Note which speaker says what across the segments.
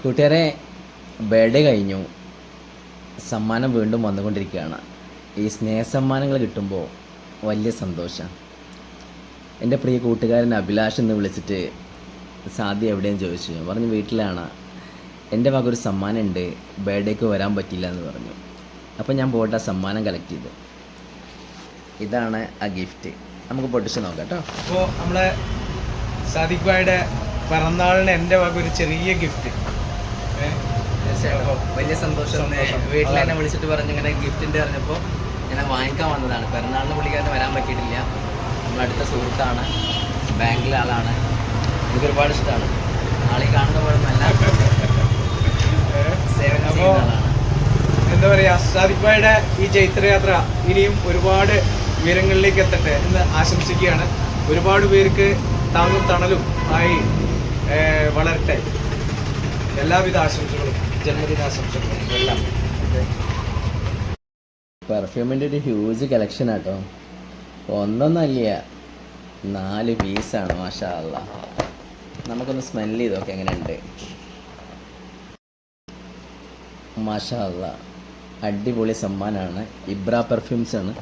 Speaker 1: കൂട്ടുകാരെ, ബർത്ത്ഡേ കഴിഞ്ഞു, സമ്മാനം വീണ്ടും വന്നുകൊണ്ടിരിക്കുകയാണ്. ഈ സ്നേഹസമ്മാനങ്ങൾ കിട്ടുമ്പോൾ വലിയ സന്തോഷമാണ്. എൻ്റെ പ്രിയ കൂട്ടുകാരൻ അഭിലാഷ് എന്ന് വിളിച്ചിട്ട് സാധ്യ എവിടെയും ചോദിച്ചു. ഞാൻ പറഞ്ഞു വീട്ടിലാണ്, എൻ്റെ വക ഒരു സമ്മാനം ഉണ്ട്, ബർത്ത്ഡേക്ക് വരാൻ പറ്റില്ല എന്ന് പറഞ്ഞു. അപ്പോൾ ഞാൻ പോയിട്ട് ആ സമ്മാനം കളക്ട് ചെയ്തു. ഇതാണ് ആ ഗിഫ്റ്റ്. നമുക്ക് പൊട്ടിച്ച് നോക്കാം കേട്ടോ.
Speaker 2: അപ്പോൾ നമ്മളെ സാദിഖ് ഭായിയുടെ പിറന്നാളിന് എൻ്റെ വക ഒരു ചെറിയ ഗിഫ്റ്റ്.
Speaker 1: വലിയ സന്തോഷം. വീട്ടിൽ എന്നെ വിളിച്ചിട്ട് പറഞ്ഞു ഇങ്ങനെ ഗിഫ്റ്റിൻ്റെ അറിഞ്ഞപ്പോൾ ഞാൻ വാങ്ങിക്കാൻ വന്നതാണ്. പിറന്നാളിന് പുള്ളിക്കാരന് വരാൻ പറ്റിയിട്ടില്ല. നമ്മളടുത്ത സുഹൃത്താണ്, ബാങ്കിലെ ആളാണ്, എനിക്ക് ഒരുപാട് ഇഷ്ടമാണ്. ആളീ കാണുന്ന പോലെ നല്ല സേവനം ചെയ്യുന്ന ആളാണ്.
Speaker 2: എന്താ പറയുക, സാദിഖ് ഭായിയുടെ ഈ ചൈത്രയാത്ര ഇനിയും ഒരുപാട് ഉയരങ്ങളിലേക്ക് എത്തട്ടെ എന്ന് ആശംസിക്കുകയാണ്. ഒരുപാട് പേർക്ക് താങ്ങും തണലും ആയി വളരട്ടെ. എല്ലാവിധ ആശംസകളും, ജന്മദിനാശംസകളും എല്ലാം.
Speaker 1: പെർഫ്യൂമിൻ്റെ ഒരു ഹ്യൂജ് കളക്ഷൻ ആട്ടോ. ഒന്നൊന്നല്ല, 4 പീസാണ്. മാഷാ അല്ലാ. നമുക്കൊന്ന് സ്മെല്ല് ചെയ്തൊക്കെ എങ്ങനെയുണ്ട്. മാഷാ അല്ലാ, അടിപൊളി സമ്മാനമാണ്. ഇബ്ര പെർഫ്യൂംസ് ആണ്.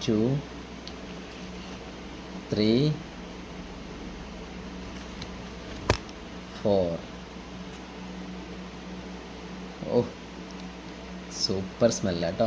Speaker 1: 2, 3, 4. ഓ, സൂപ്പർ സ്മെല്ലാട്ടോ.